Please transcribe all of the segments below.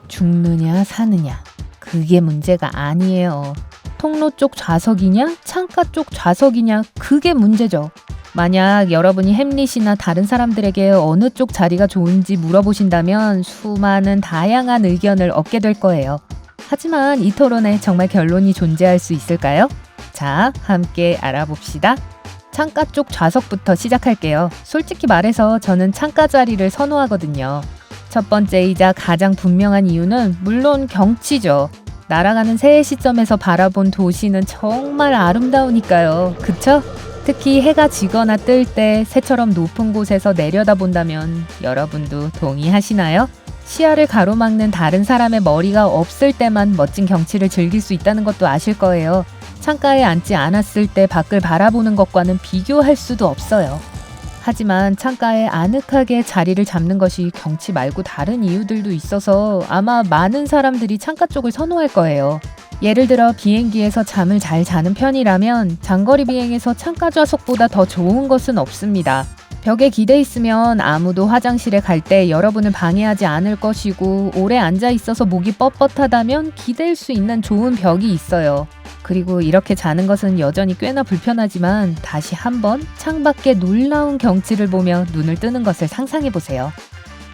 죽느냐 사느냐 그게 문제가 아니에요. 통로 쪽 좌석이냐 창가 쪽 좌석이냐 그게 문제죠. 만약 여러분이 햄릿이나 다른 사람들에게 어느 쪽 자리가 좋은지 물어보신다면 수많은 다양한 의견을 얻게 될 거예요. 하지만 이 토론에 정말 결론이 존재할 수 있을까요? 자, 함께 알아봅시다. 창가 쪽 좌석부터 시작할게요. 솔직히 말해서 저는 창가 자리를 선호하거든요. 첫 번째이자 가장 분명한 이유는 물론 경치죠. 날아가는 새해 시점에서 바라본 도시는 정말 아름다우니까요. 그쵸? 특히 해가 지거나 뜰 때 새처럼 높은 곳에서 내려다본다면 여러분도 동의하시나요? 시야를 가로막는 다른 사람의 머리가 없을 때만 멋진 경치를 즐길 수 있다는 것도 아실 거예요. 창가에 앉지 않았을 때 밖을 바라보는 것과는 비교할 수도 없어요. 하지만 창가에 아늑하게 자리를 잡는 것이 경치 말고 다른 이유들도 있어서 아마 많은 사람들이 창가 쪽을 선호할 거예요. 예를 들어 비행기에서 잠을 잘 자는 편이라면 장거리 비행에서 창가 좌석보다 더 좋은 것은 없습니다. 벽에 기대 있으면 아무도 화장실에 갈 때 여러분을 방해하지 않을 것이고 오래 앉아 있어서 목이 뻣뻣하다면 기댈 수 있는 좋은 벽이 있어요. 그리고 이렇게 자는 것은 여전히 꽤나 불편하지만 다시 한번 창밖의 놀라운 경치를 보며 눈을 뜨는 것을 상상해보세요.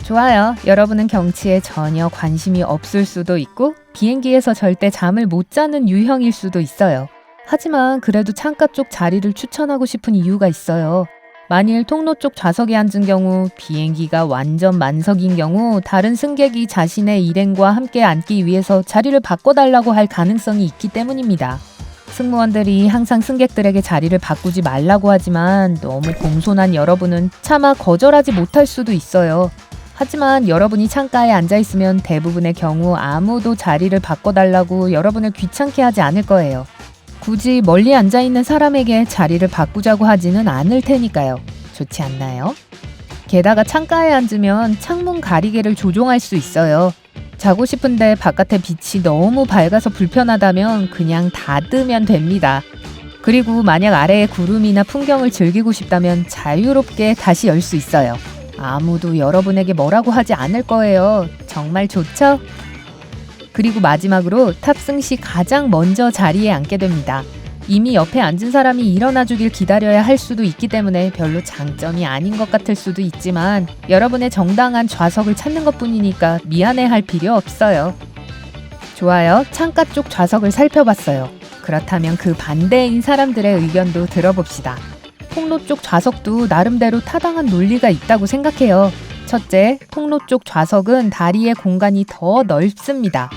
좋아요. 여러분은 경치에 전혀 관심이 없을 수도 있고 비행기에서 절대 잠을 못 자는 유형일 수도 있어요. 하지만 그래도 창가 쪽 자리를 추천하고 싶은 이유가 있어요. 만일 통로 쪽 좌석에 앉은 경우 비행기가 완전 만석인 경우 다른 승객이 자신의 일행과 함께 앉기 위해서 자리를 바꿔달라고 할 가능성이 있기 때문입니다. 승무원들이 항상 승객들에게 자리를 바꾸지 말라고 하지만 너무 공손한 여러분은 차마 거절하지 못할 수도 있어요. 하지만 여러분이 창가에 앉아있으면 대부분의 경우 아무도 자리를 바꿔달라고 여러분을 귀찮게 하지 않을 거예요. 굳이 멀리 앉아있는 사람에게 자리를 바꾸자고 하지는 않을 테니까요. 좋지 않나요? 게다가 창가에 앉으면 창문 가리개를 조종할 수 있어요. 자고 싶은데 바깥에 빛이 너무 밝아서 불편하다면 그냥 닫으면 됩니다. 그리고 만약 아래의 구름이나 풍경을 즐기고 싶다면 자유롭게 다시 열 수 있어요. 아무도 여러분에게 뭐라고 하지 않을 거예요. 정말 좋죠? 그리고 마지막으로 탑승 시 가장 먼저 자리에 앉게 됩니다. 이미 옆에 앉은 사람이 일어나 주길 기다려야 할 수도 있기 때문에 별로 장점이 아닌 것 같을 수도 있지만 여러분의 정당한 좌석을 찾는 것뿐이니까 미안해할 필요 없어요. 좋아요. 창가 쪽 좌석을 살펴봤어요. 그렇다면 그 반대인 사람들의 의견도 들어봅시다. 통로 쪽 좌석도 나름대로 타당한 논리가 있다고 생각해요. 첫째, 통로 쪽 좌석은 다리의 공간이 더 넓습니다.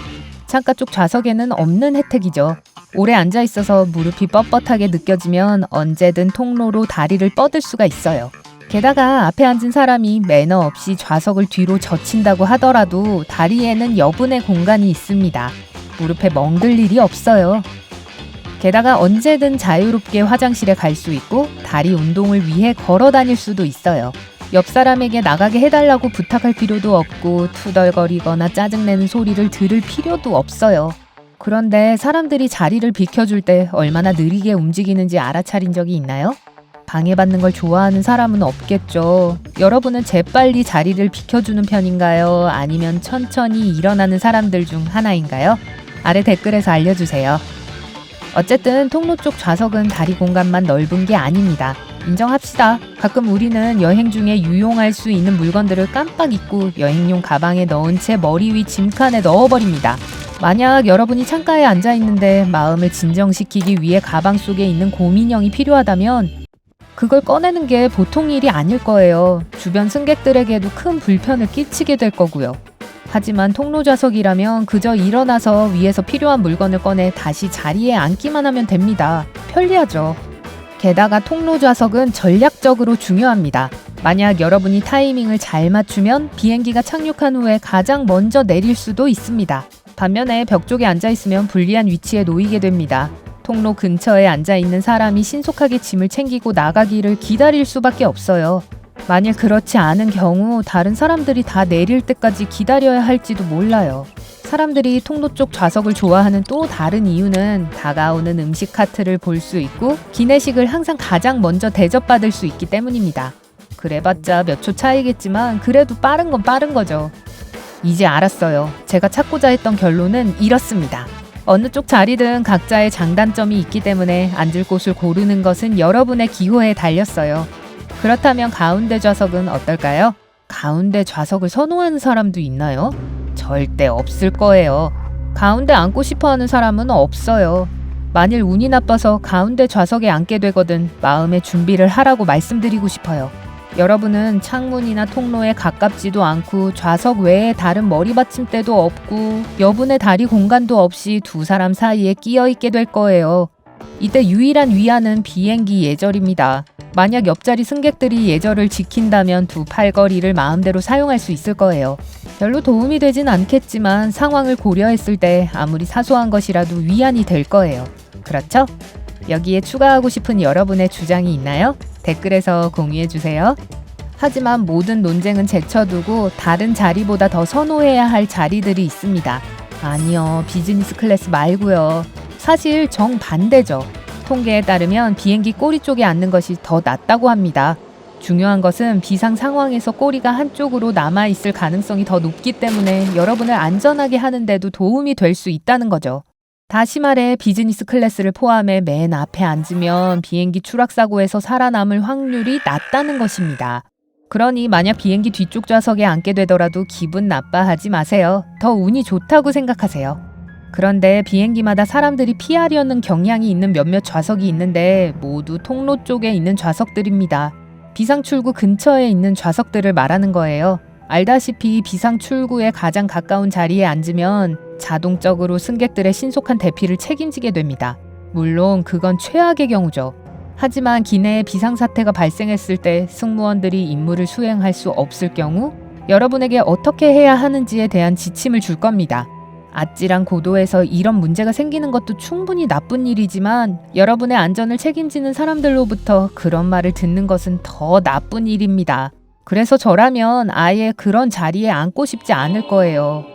창가 쪽 좌석에는 없는 혜택이죠. 오래 앉아 있어서 무릎이 뻣뻣하게 느껴지면 언제든 통로로 다리를 뻗을 수가 있어요. 게다가 앞에 앉은 사람이 매너 없이 좌석을 뒤로 젖힌다고 하더라도 다리에는 여분의 공간이 있습니다. 무릎에 멍들 일이 없어요. 게다가 언제든 자유롭게 화장실에 갈 수 있고 다리 운동을 위해 걸어 다닐 수도 있어요. 옆 사람에게 나가게 해달라고 부탁할 필요도 없고 투덜거리거나 짜증내는 소리를 들을 필요도 없어요. 그런데 사람들이 자리를 비켜줄 때 얼마나 느리게 움직이는지 알아차린 적이 있나요? 방해받는 걸 좋아하는 사람은 없겠죠. 여러분은 재빨리 자리를 비켜주는 편인가요? 아니면 천천히 일어나는 사람들 중 하나인가요? 아래 댓글에서 알려주세요. 어쨌든 통로 쪽 좌석은 다리 공간만 넓은 게 아닙니다. 인정합시다. 가끔 우리는 여행 중에 유용할 수 있는 물건들을 깜빡 잊고 여행용 가방에 넣은 채 머리 위 짐칸에 넣어버립니다. 만약 여러분이 창가에 앉아있는데 마음을 진정시키기 위해 가방 속에 있는 곰인형이 필요하다면 그걸 꺼내는 게 보통 일이 아닐 거예요. 주변 승객들에게도 큰 불편을 끼치게 될 거고요. 하지만 통로 좌석이라면 그저 일어나서 위에서 필요한 물건을 꺼내 다시 자리에 앉기만 하면 됩니다. 편리하죠. 게다가 통로 좌석은 전략적으로 중요합니다. 만약 여러분이 타이밍을 잘 맞추면 비행기가 착륙한 후에 가장 먼저 내릴 수도 있습니다. 반면에 벽 쪽에 앉아있으면 불리한 위치에 놓이게 됩니다. 통로 근처에 앉아있는 사람이 신속하게 짐을 챙기고 나가기를 기다릴 수밖에 없어요. 만일 그렇지 않은 경우 다른 사람들이 다 내릴 때까지 기다려야 할지도 몰라요. 사람들이 통로 쪽 좌석을 좋아하는 또 다른 이유는 다가오는 음식 카트를 볼 수 있고 기내식을 항상 가장 먼저 대접받을 수 있기 때문입니다. 그래봤자 몇 초 차이겠지만 그래도 빠른 건 빠른 거죠. 이제 알았어요. 제가 찾고자 했던 결론은 이렇습니다. 어느 쪽 자리든 각자의 장단점이 있기 때문에 앉을 곳을 고르는 것은 여러분의 기호에 달렸어요. 그렇다면 가운데 좌석은 어떨까요? 가운데 좌석을 선호하는 사람도 있나요? 절대 없을 거예요. 가운데 앉고 싶어 하는 사람은 없어요. 만일 운이 나빠서 가운데 좌석에 앉게 되거든 마음의 준비를 하라고 말씀드리고 싶어요. 여러분은 창문이나 통로에 가깝지도 않고 좌석 외에 다른 머리 받침대도 없고 여분의 다리 공간도 없이 두 사람 사이에 끼어 있게 될 거예요. 이때 유일한 위안은 비행기 예절입니다. 만약 옆자리 승객들이 예절을 지킨다면 두 팔걸이를 마음대로 사용할 수 있을 거예요. 별로 도움이 되진 않겠지만 상황을 고려했을 때 아무리 사소한 것이라도 위안이 될 거예요. 그렇죠? 여기에 추가하고 싶은 여러분의 주장이 있나요? 댓글에서 공유해주세요. 하지만 모든 논쟁은 제쳐두고 다른 자리보다 더 선호해야 할 자리들이 있습니다. 아니요, 비즈니스 클래스 말고요. 사실 정반대죠. 통계에 따르면 비행기 꼬리 쪽에 앉는 것이 더 낫다고 합니다. 중요한 것은 비상 상황에서 꼬리가 한쪽으로 남아있을 가능성이 더 높기 때문에 여러분을 안전하게 하는데도 도움이 될 수 있다는 거죠. 다시 말해 비즈니스 클래스를 포함해 맨 앞에 앉으면 비행기 추락사고에서 살아남을 확률이 낮다는 것입니다. 그러니 만약 비행기 뒤쪽 좌석에 앉게 되더라도 기분 나빠하지 마세요. 더 운이 좋다고 생각하세요. 그런데 비행기마다 사람들이 피하려는 경향이 있는 몇몇 좌석이 있는데 모두 통로 쪽에 있는 좌석들입니다. 비상출구 근처에 있는 좌석들을 말하는 거예요. 알다시피 비상출구에 가장 가까운 자리에 앉으면 자동적으로 승객들의 신속한 대피를 책임지게 됩니다. 물론 그건 최악의 경우죠. 하지만 기내에 비상사태가 발생했을 때 승무원들이 임무를 수행할 수 없을 경우 여러분에게 어떻게 해야 하는지에 대한 지침을 줄 겁니다. 아찔한 고도에서 이런 문제가 생기는 것도 충분히 나쁜 일이지만 여러분의 안전을 책임지는 사람들로부터 그런 말을 듣는 것은 더 나쁜 일입니다. 그래서 저라면 아예 그런 자리에 앉고 싶지 않을 거예요.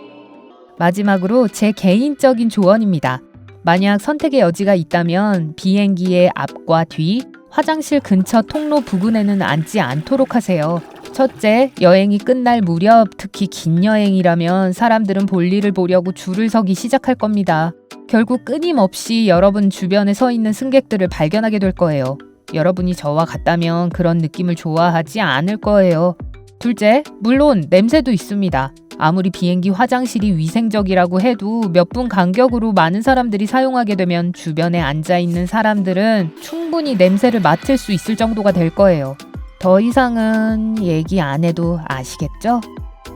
마지막으로 제 개인적인 조언입니다. 만약 선택의 여지가 있다면 비행기의 앞과 뒤, 화장실 근처 통로 부근에는 앉지 않도록 하세요. 첫째, 여행이 끝날 무렵, 특히 긴 여행이라면 사람들은 볼일을 보려고 줄을 서기 시작할 겁니다. 결국 끊임없이 여러분 주변에 서 있는 승객들을 발견하게 될 거예요. 여러분이 저와 같다면 그런 느낌을 좋아하지 않을 거예요. 둘째, 물론 냄새도 있습니다. 아무리 비행기 화장실이 위생적이라고 해도 몇 분 간격으로 많은 사람들이 사용하게 되면 주변에 앉아있는 사람들은 충분히 냄새를 맡을 수 있을 정도가 될 거예요. 더 이상은 얘기 안 해도 아시겠죠?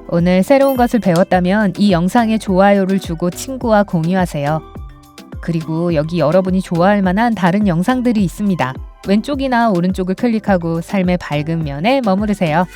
오늘 새로운 것을 배웠다면 이 영상에 좋아요를 주고 친구와 공유하세요. 그리고 여기 여러분이 좋아할 만한 다른 영상들이 있습니다. 왼쪽이나 오른쪽을 클릭하고 삶의 밝은 면에 머무르세요.